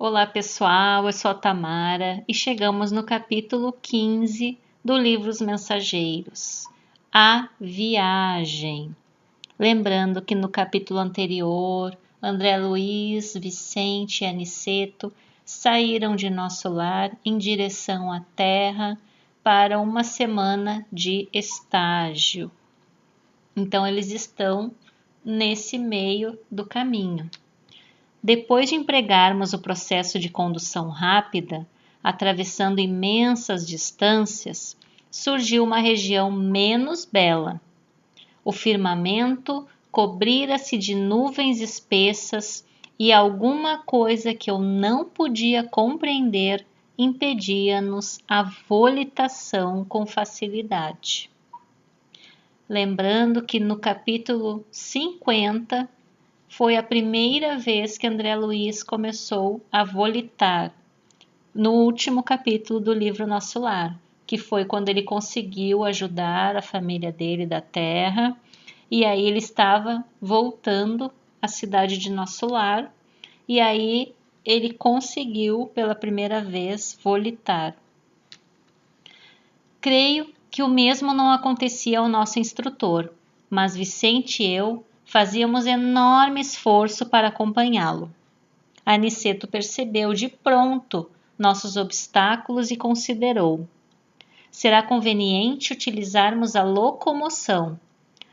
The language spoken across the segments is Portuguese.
Olá pessoal, eu sou a Tamara e chegamos no capítulo 15 do livro Os Mensageiros, A Viagem. Lembrando que no capítulo anterior, André Luiz, Vicente e Aniceto saíram de nosso lar em direção à terra para uma semana de estágio. Então eles estão nesse meio do caminho. Depois de empregarmos o processo de condução rápida, atravessando imensas distâncias, surgiu uma região menos bela. O firmamento cobrira-se de nuvens espessas e alguma coisa que eu não podia compreender impedia-nos a volitação com facilidade. Lembrando que no capítulo 50 foi a primeira vez que André Luiz começou a volitar, no último capítulo do livro Nosso Lar, que foi quando ele conseguiu ajudar a família dele da terra, e aí ele estava voltando à cidade de Nosso Lar, e aí ele conseguiu pela primeira vez volitar. Creio que o mesmo não acontecia ao nosso instrutor, mas Vicente e eu fazíamos enorme esforço para acompanhá-lo. Aniceto percebeu de pronto nossos obstáculos e considerou: será conveniente utilizarmos a locomoção.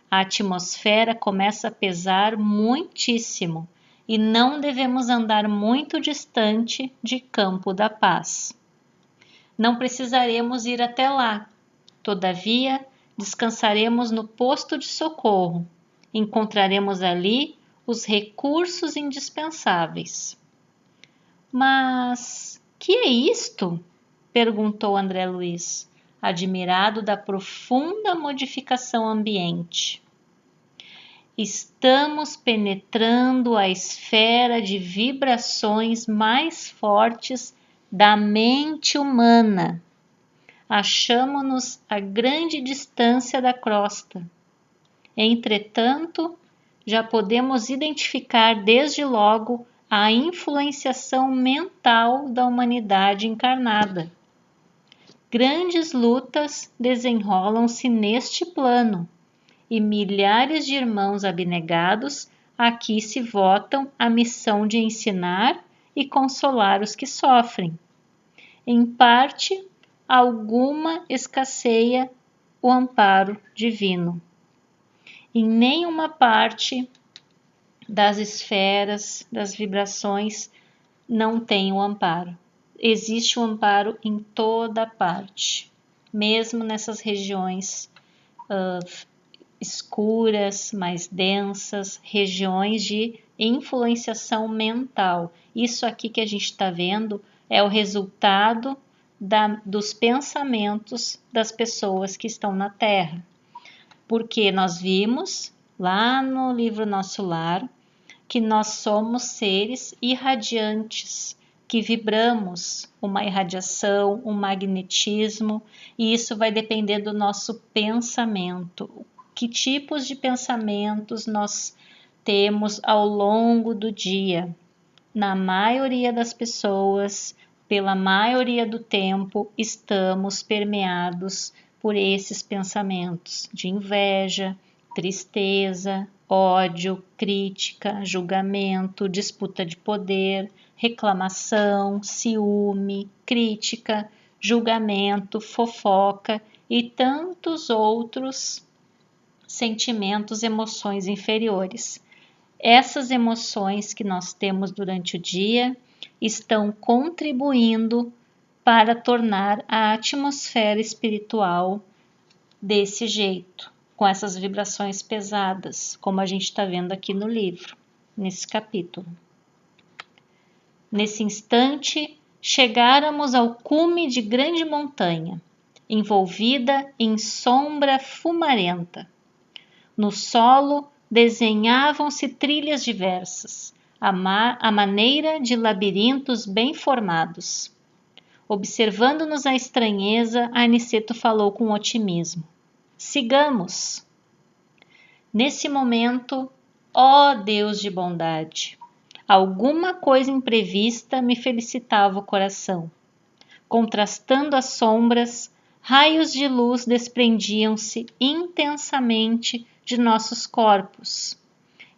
A atmosfera começa a pesar muitíssimo e não devemos andar muito distante de Campo da Paz. Não precisaremos ir até lá. Todavia, descansaremos no posto de socorro. Encontraremos ali os recursos indispensáveis. Mas que é isto? Perguntou André Luiz, admirado da profunda modificação ambiente. Estamos penetrando a esfera de vibrações mais fortes da mente humana. Achamo-nos a grande distância da crosta. Entretanto, já podemos identificar desde logo a influenciação mental da humanidade encarnada. Grandes lutas desenrolam-se neste plano, e milhares de irmãos abnegados aqui se votam a missão de ensinar e consolar os que sofrem. Em parte, alguma escasseia o amparo divino. Em nenhuma parte das esferas, das vibrações, não tem o amparo. Existe o amparo em toda parte, mesmo nessas regiões escuras, mais densas, regiões de influenciação mental. Isso aqui que a gente está vendo é o resultado dos pensamentos das pessoas que estão na Terra. Porque nós vimos lá no livro Nosso Lar que nós somos seres irradiantes, que vibramos uma irradiação, um magnetismo, e isso vai depender do nosso pensamento. Que tipos de pensamentos nós temos ao longo do dia? Na maioria das pessoas, pela maioria do tempo, estamos permeados por esses pensamentos de inveja, tristeza, ódio, crítica, julgamento, disputa de poder, reclamação, ciúme, crítica, julgamento, fofoca e tantos outros sentimentos, emoções inferiores. Essas emoções que nós temos durante o dia estão contribuindo para tornar a atmosfera espiritual desse jeito, com essas vibrações pesadas, como a gente está vendo aqui no livro, nesse capítulo. Nesse instante, chegáramos ao cume de grande montanha, envolvida em sombra fumarenta. No solo desenhavam-se trilhas diversas, à maneira de labirintos bem formados. Observando-nos a estranheza, Aniceto falou com otimismo: sigamos! Nesse momento, ó Deus de bondade, Alguma coisa imprevista me felicitava o coração. Contrastando as sombras, raios de luz desprendiam-se intensamente de nossos corpos.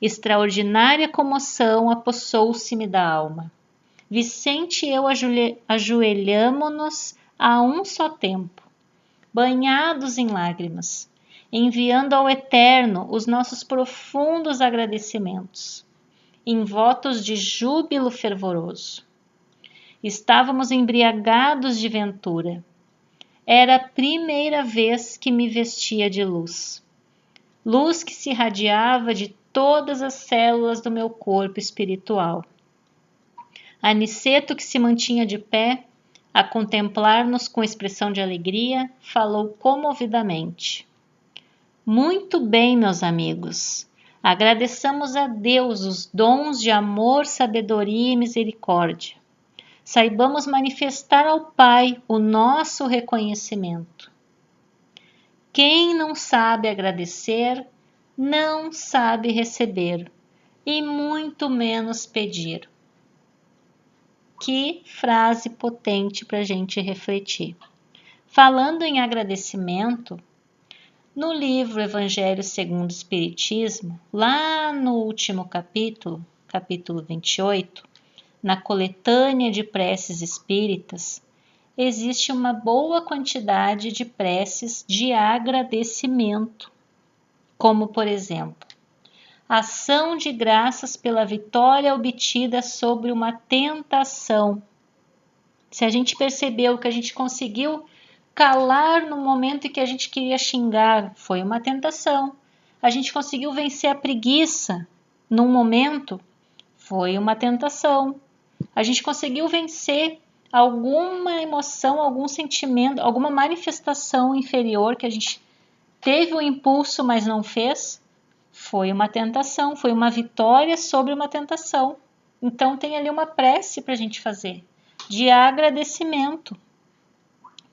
Extraordinária comoção apossou-se-me da alma. Vicente e eu ajoelhamo-nos a um só tempo, banhados em lágrimas, enviando ao Eterno os nossos profundos agradecimentos, em votos de júbilo fervoroso. Estávamos embriagados de ventura. Era a primeira vez que me vestia de luz. Luz que se irradiava de todas as células do meu corpo espiritual. Aniceto, que se mantinha de pé, a contemplar-nos com expressão de alegria, falou comovidamente. Muito bem, meus amigos. Agradeçamos a Deus os dons de amor, sabedoria e misericórdia. Saibamos manifestar ao Pai o nosso reconhecimento. Quem não sabe agradecer, não sabe receber, e muito menos pedir. Que frase potente para a gente refletir. Falando em agradecimento, no livro Evangelho segundo o Espiritismo, lá no último capítulo, capítulo 28, na coletânea de preces espíritas, existe uma boa quantidade de preces de agradecimento, como, por exemplo, ação de graças pela vitória obtida sobre uma tentação. Se a gente percebeu que a gente conseguiu calar no momento em que a gente queria xingar, foi uma tentação. A gente conseguiu vencer a preguiça num momento, foi uma tentação. A gente conseguiu vencer alguma emoção, algum sentimento, alguma manifestação inferior que a gente teve o impulso, mas não fez, foi uma tentação, foi uma vitória sobre uma tentação. Então tem ali uma prece para a gente fazer, de agradecimento,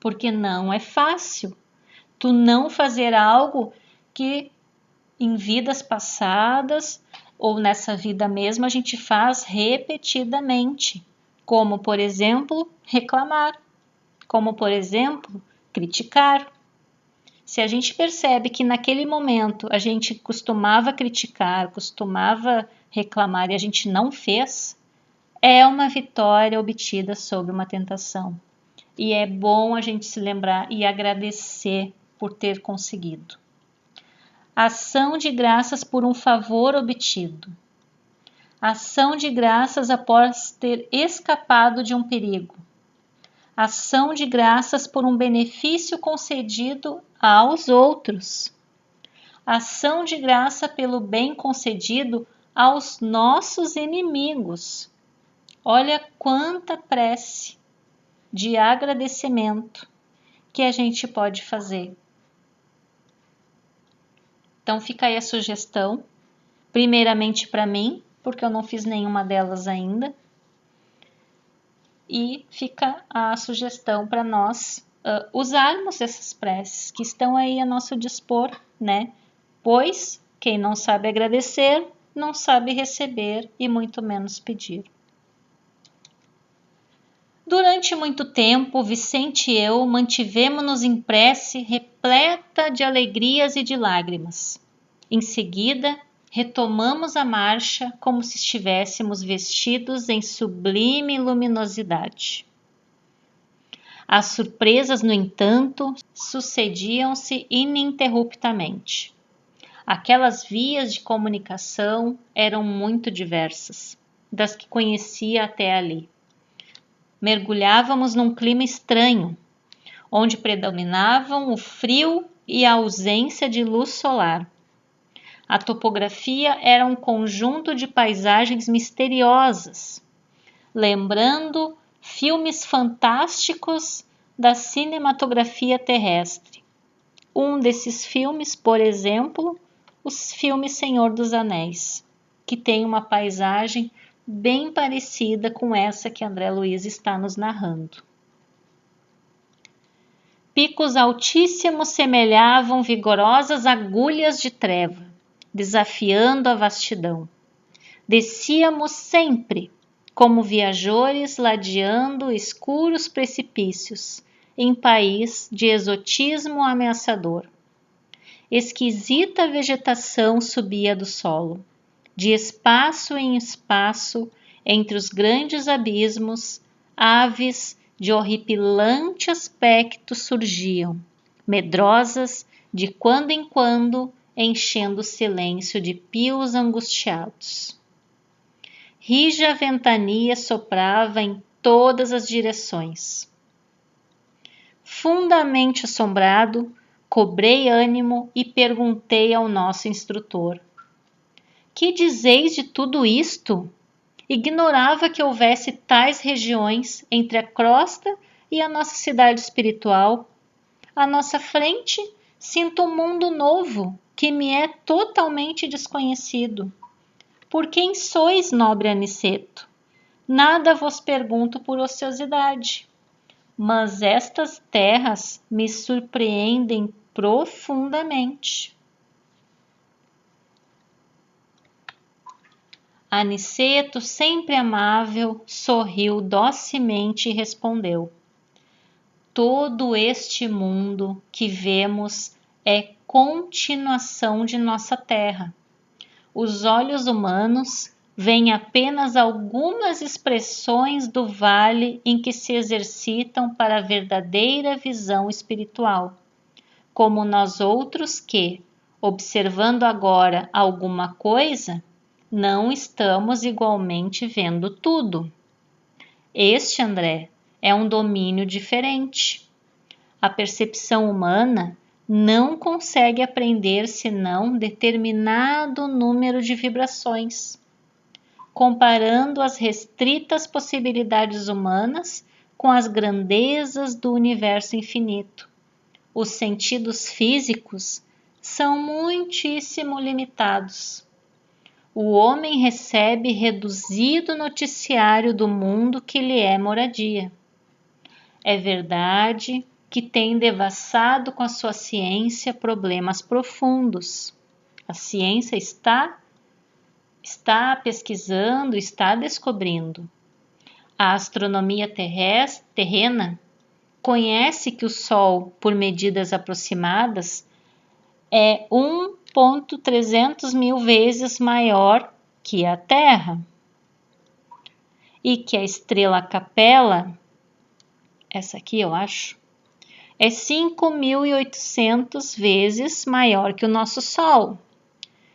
porque não é fácil tu não fazer algo que em vidas passadas ou nessa vida mesmo a gente faz repetidamente, como por exemplo reclamar, como por exemplo criticar. Se a gente percebe que naquele momento a gente costumava criticar, costumava reclamar e a gente não fez, é uma vitória obtida sobre uma tentação. E é bom a gente se lembrar e agradecer por ter conseguido. Ação de graças por um favor obtido. Ação de graças após ter escapado de um perigo. Ação de graças por um benefício concedido aos outros. Ação de graça pelo bem concedido aos nossos inimigos. Olha quanta prece de agradecimento que a gente pode fazer. Então fica aí a sugestão, primeiramente para mim, porque eu não fiz nenhuma delas ainda, e fica a sugestão para nós usarmos essas preces que estão aí a nosso dispor, né? Pois quem não sabe agradecer, não sabe receber e muito menos pedir. Durante muito tempo, Vicente e eu mantivemo-nos em prece repleta de alegrias e de lágrimas. Em seguida, retomamos a marcha como se estivéssemos vestidos em sublime luminosidade. As surpresas, no entanto, sucediam-se ininterruptamente. Aquelas vias de comunicação eram muito diversas, das que conhecia até ali. Mergulhávamos num clima estranho, onde predominavam o frio e a ausência de luz solar. A topografia era um conjunto de paisagens misteriosas, lembrando filmes fantásticos da cinematografia terrestre. Um desses filmes, por exemplo, o filme Senhor dos Anéis, que tem uma paisagem bem parecida com essa que André Luiz está nos narrando. Picos altíssimos semelhavam vigorosas agulhas de treva, desafiando a vastidão. Descíamos sempre, como viajores ladeando escuros precipícios, em país de exotismo ameaçador. Esquisita vegetação subia do solo. De espaço em espaço, entre os grandes abismos, aves de horripilante aspecto surgiam, medrosas, de quando em quando, enchendo o silêncio de pios angustiados. Rija ventania soprava em todas as direções. Fundamente assombrado, cobrei ânimo e perguntei ao nosso instrutor: que dizeis de tudo isto? Ignorava que houvesse tais regiões entre a crosta e a nossa cidade espiritual. À nossa frente, sinto um mundo novo que me é totalmente desconhecido. Por quem sois, nobre Aniceto? Nada vos pergunto por ociosidade, mas estas terras me surpreendem profundamente. Aniceto, sempre amável, sorriu docemente e respondeu: todo este mundo que vemos é continuação de nossa terra. Os olhos humanos veem apenas algumas expressões do vale em que se exercitam para a verdadeira visão espiritual, como nós outros que, observando agora alguma coisa, não estamos igualmente vendo tudo. Este, André, é um domínio diferente. A percepção humana não consegue aprender senão determinado número de vibrações. Comparando as restritas possibilidades humanas com as grandezas do universo infinito, os sentidos físicos são muitíssimo limitados. O homem recebe reduzido noticiário do mundo que lhe é moradia. É verdade que tem devassado com a sua ciência problemas profundos. A ciência está pesquisando, está descobrindo. A astronomia terrena conhece que o Sol, por medidas aproximadas, é 1.300 mil vezes maior que a Terra e que a estrela Capella, essa aqui eu acho, é 5.800 vezes maior que o nosso Sol.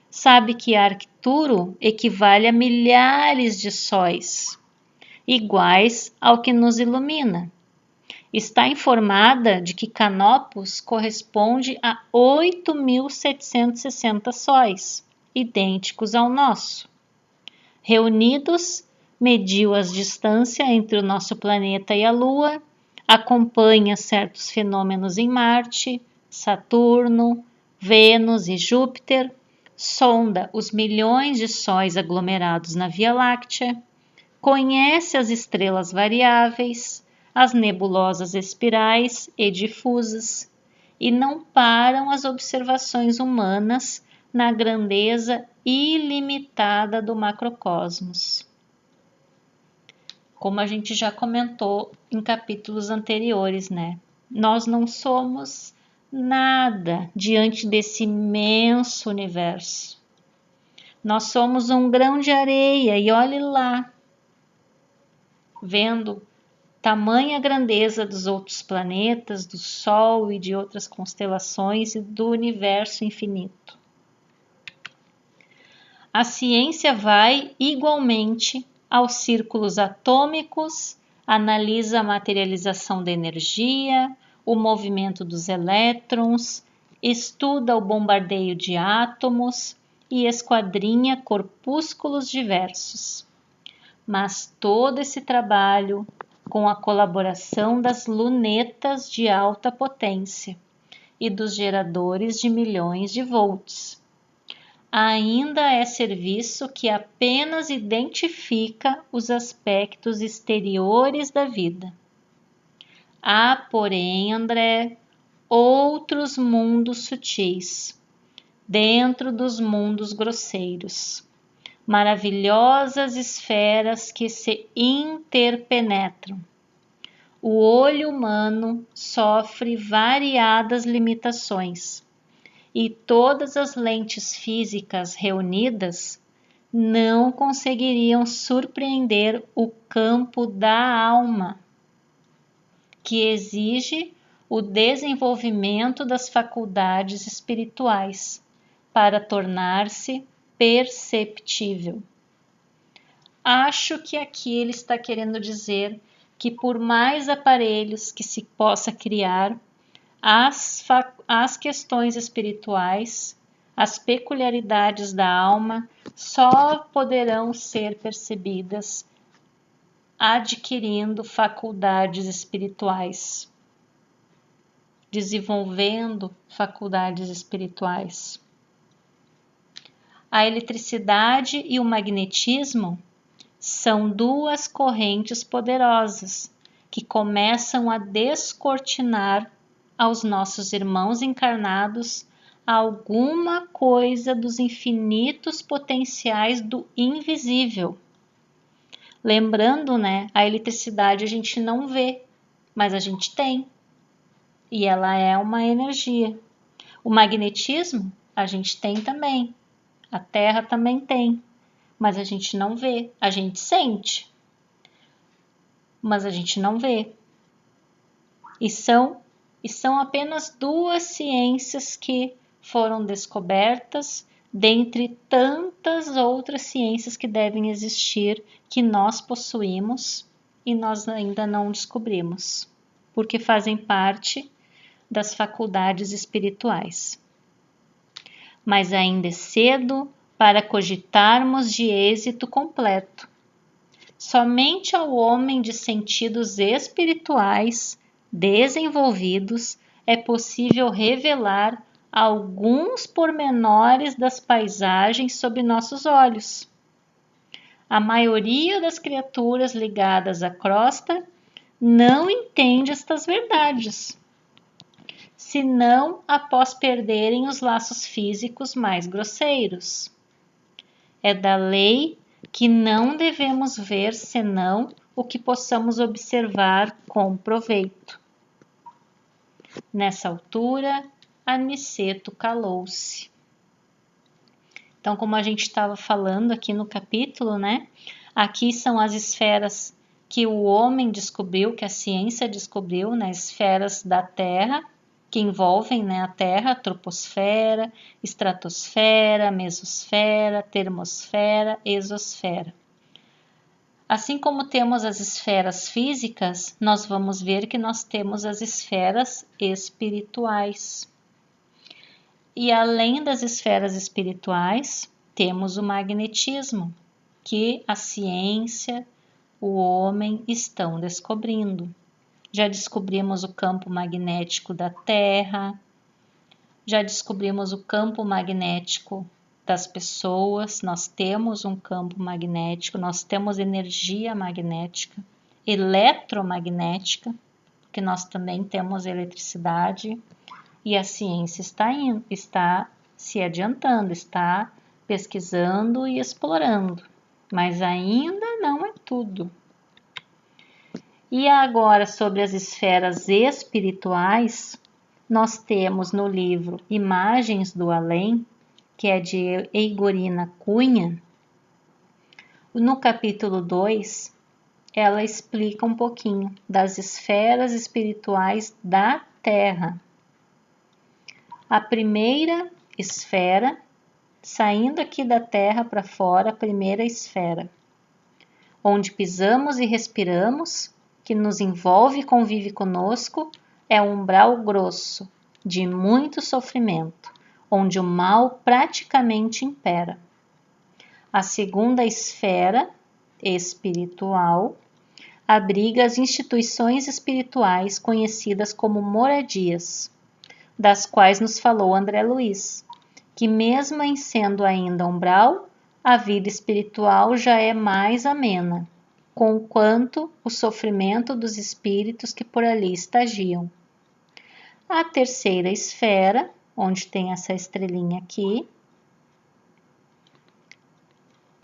Sabe que Arcturo equivale a milhares de sóis, iguais ao que nos ilumina. Está informada de que Canopus corresponde a 8.760 sóis, idênticos ao nosso. Reunidos, mediu as distâncias entre o nosso planeta e a Lua, acompanha certos fenômenos em Marte, Saturno, Vênus e Júpiter, sonda os milhões de sóis aglomerados na Via Láctea, conhece as estrelas variáveis, as nebulosas espirais e difusas, e não param as observações humanas na grandeza ilimitada do macrocosmos. Como a gente já comentou em capítulos anteriores, né? Nós não somos nada diante desse imenso universo. Nós somos um grão de areia e olhe lá, vendo tamanha grandeza dos outros planetas, do Sol e de outras constelações e do universo infinito. A ciência vai igualmente aos círculos atômicos, analisa a materialização da energia, o movimento dos elétrons, estuda o bombardeio de átomos e esquadrinha corpúsculos diversos. Mas todo esse trabalho com a colaboração das lunetas de alta potência e dos geradores de milhões de volts. Ainda é serviço que apenas identifica os aspectos exteriores da vida. Há, porém, André, outros mundos sutis, dentro dos mundos grosseiros, maravilhosas esferas que se interpenetram. O olho humano sofre variadas limitações, e todas as lentes físicas reunidas não conseguiriam surpreender o campo da alma, que exige o desenvolvimento das faculdades espirituais para tornar-se perceptível. Acho que aqui ele está querendo dizer que por mais aparelhos que se possa criar, as questões espirituais, as peculiaridades da alma só poderão ser percebidas adquirindo faculdades espirituais, desenvolvendo faculdades espirituais. A eletricidade e o magnetismo são duas correntes poderosas que começam a descortinar aos nossos irmãos encarnados alguma coisa dos infinitos potenciais do invisível. Lembrando, né, a eletricidade a gente não vê, mas a gente tem. E ela é uma energia. O magnetismo a gente tem também. A Terra também tem, mas a gente não vê. A gente sente, mas a gente não vê. E são apenas duas ciências que foram descobertas dentre tantas outras ciências que devem existir, que nós possuímos e nós ainda não descobrimos, porque fazem parte das faculdades espirituais. Mas ainda é cedo para cogitarmos de êxito completo. Somente ao homem de sentidos espirituais desenvolvidos é possível revelar alguns pormenores das paisagens sob nossos olhos. A maioria das criaturas ligadas à crosta não entende estas verdades, senão após perderem os laços físicos mais grosseiros. É da lei que não devemos ver senão o que possamos observar com proveito. Nessa altura, Aniceto calou-se. Então, como a gente estava falando aqui no capítulo, né? Aqui são as esferas que o homem descobriu, que a ciência descobriu, né? Esferas da Terra, que envolvem, né, a Terra, a troposfera, estratosfera, mesosfera, termosfera, exosfera. Assim como temos as esferas físicas, nós vamos ver que nós temos as esferas espirituais. E além das esferas espirituais, temos o magnetismo, que a ciência, o homem estão descobrindo. Já descobrimos o campo magnético da Terra, já descobrimos o campo magnético das pessoas, nós temos um campo magnético, nós temos energia magnética, eletromagnética, porque nós também temos eletricidade, e a ciência está se adiantando, está pesquisando e explorando, mas ainda não é tudo. E agora, sobre as esferas espirituais, nós temos no livro Imagens do Além, que é de Eigorina Cunha. No capítulo 2, ela explica um pouquinho das esferas espirituais da Terra. A primeira esfera, saindo aqui da Terra para fora, a primeira esfera, onde pisamos e respiramos, que nos envolve e convive conosco, é um umbral grosso, de muito sofrimento, onde o mal praticamente impera. A segunda esfera, espiritual, abriga as instituições espirituais conhecidas como moradias, das quais nos falou André Luiz, que mesmo em sendo ainda umbral, a vida espiritual já é mais amena, conquanto o sofrimento dos espíritos que por ali estagiam. A terceira esfera, onde tem essa estrelinha aqui,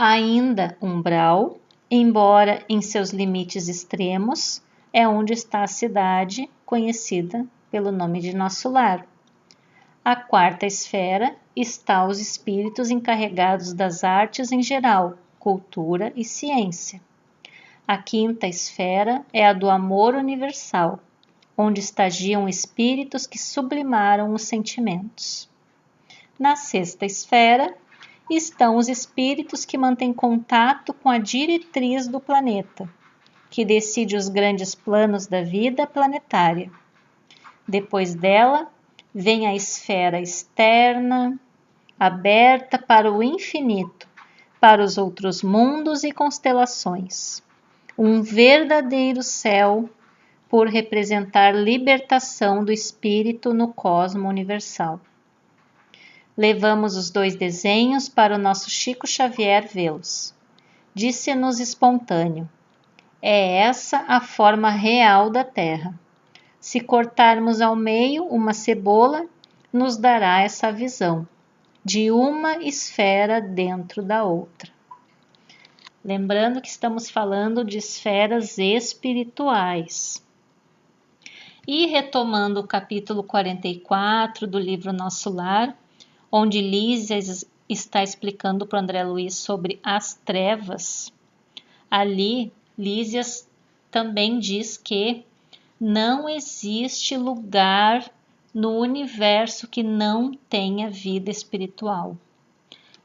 ainda umbral, embora em seus limites extremos, é onde está a cidade conhecida pelo nome de nosso lar. A quarta esfera está os espíritos encarregados das artes em geral, cultura e ciência. A quinta esfera é a do amor universal, onde estagiam espíritos que sublimaram os sentimentos. Na sexta esfera estão os espíritos que mantêm contato com a diretriz do planeta, que decide os grandes planos da vida planetária. Depois dela, vem a esfera externa, aberta para o infinito, para os outros mundos e constelações. Um verdadeiro céu, por representar libertação do espírito no cosmo universal. Levamos os 2 desenhos para o nosso Chico Xavier vê-los. Disse-nos espontâneo: é essa a forma real da Terra. Se cortarmos ao meio uma cebola, nos dará essa visão de uma esfera dentro da outra. Lembrando que estamos falando de esferas espirituais. E retomando o capítulo 44 do livro Nosso Lar, onde Lísias está explicando para o André Luiz sobre as trevas, ali Lísias também diz que não existe lugar no universo que não tenha vida espiritual.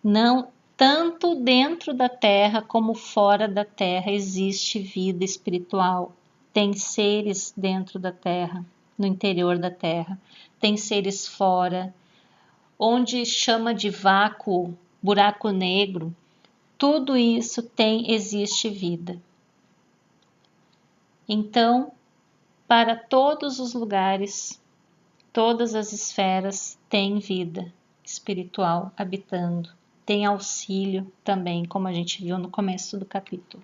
Não, tanto dentro da Terra como fora da Terra existe vida espiritual. Tem seres dentro da Terra, no interior da Terra. Tem seres fora, onde chama de vácuo, buraco negro. Tudo isso existe vida. Então, para todos os lugares, todas as esferas têm vida espiritual habitando. Tem auxílio também, como a gente viu no começo do capítulo.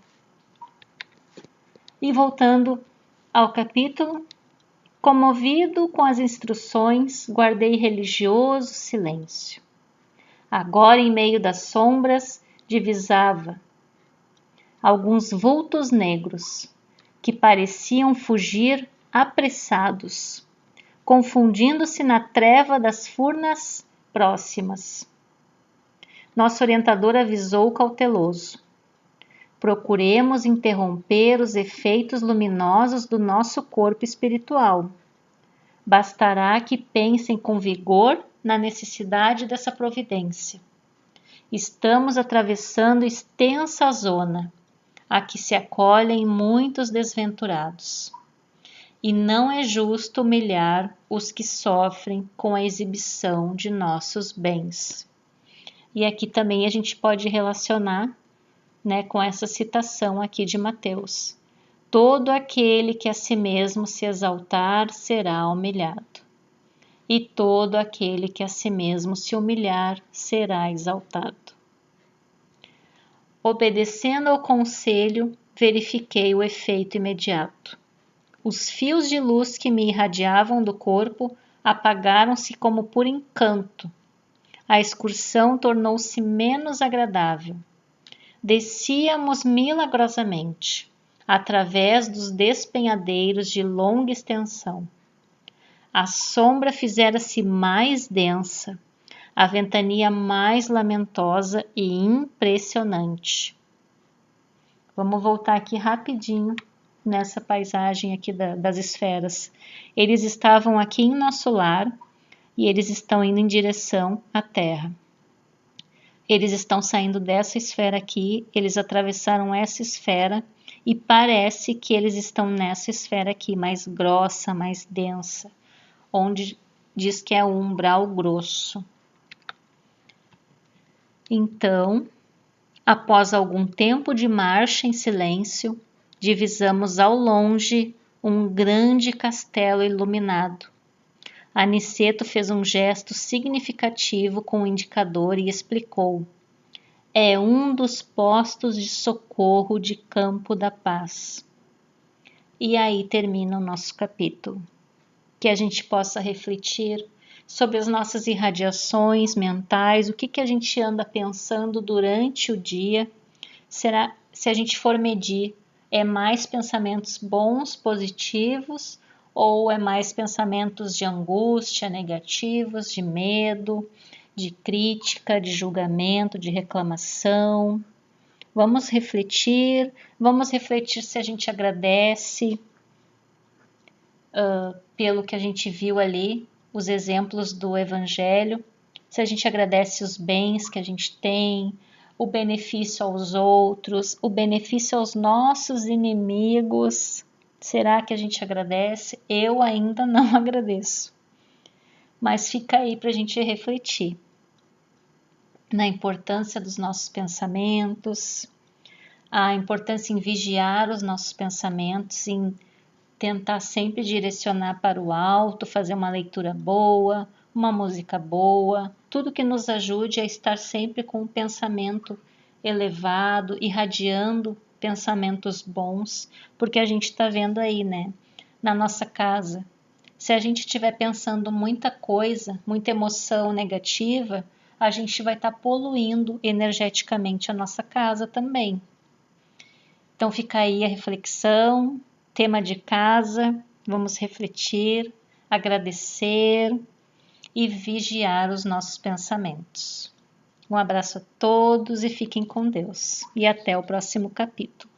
E voltando ao capítulo, comovido com as instruções, guardei religioso silêncio. Agora, em meio das sombras, divisava alguns vultos negros que pareciam fugir apressados, confundindo-se na treva das furnas próximas. Nosso orientador avisou cauteloso: procuremos interromper os efeitos luminosos do nosso corpo espiritual. Bastará que pensem com vigor na necessidade dessa providência. Estamos atravessando extensa zona, a que se acolhem muitos desventurados. E não é justo humilhar os que sofrem com a exibição de nossos bens. E aqui também a gente pode relacionar, com essa citação aqui de Mateus. Todo aquele que a si mesmo se exaltar será humilhado, e todo aquele que a si mesmo se humilhar será exaltado. Obedecendo ao conselho, verifiquei o efeito imediato. Os fios de luz que me irradiavam do corpo apagaram-se como por encanto. A excursão tornou-se menos agradável. Descíamos milagrosamente, através dos despenhadeiros de longa extensão. A sombra fizera-se mais densa, a ventania mais lamentosa e impressionante. Vamos voltar aqui rapidinho nessa paisagem aqui das esferas. Eles estavam aqui em nosso lar e eles estão indo em direção à Terra. Eles estão saindo dessa esfera aqui, eles atravessaram essa esfera e parece que eles estão nessa esfera aqui, mais grossa, mais densa, onde diz que é o umbral grosso. Então, após algum tempo de marcha em silêncio, divisamos ao longe um grande castelo iluminado. Aniceto fez um gesto significativo com o indicador e explicou: é um dos postos de socorro de Campo da Paz. E aí termina o nosso capítulo. Que a gente possa refletir sobre as nossas irradiações mentais, o que a gente anda pensando durante o dia Será, se a gente for medir, é mais pensamentos bons, positivos, ou é mais pensamentos de angústia, negativos, de medo, de crítica, de julgamento, de reclamação? Vamos refletir se a gente agradece pelo que a gente viu ali, os exemplos do Evangelho, se a gente agradece os bens que a gente tem, o benefício aos outros, o benefício aos nossos inimigos. Será que a gente agradece? Eu ainda não agradeço. Mas fica aí para a gente refletir na importância dos nossos pensamentos, a importância em vigiar os nossos pensamentos, em tentar sempre direcionar para o alto, fazer uma leitura boa, uma música boa, tudo que nos ajude a estar sempre com um pensamento elevado, irradiando pensamentos bons, porque a gente está vendo aí, né, na nossa casa, se a gente estiver pensando muita coisa, muita emoção negativa, a gente vai estar poluindo energeticamente a nossa casa também. Então fica aí a reflexão, tema de casa, vamos refletir, agradecer e vigiar os nossos pensamentos. Um abraço a todos e fiquem com Deus. E até o próximo capítulo.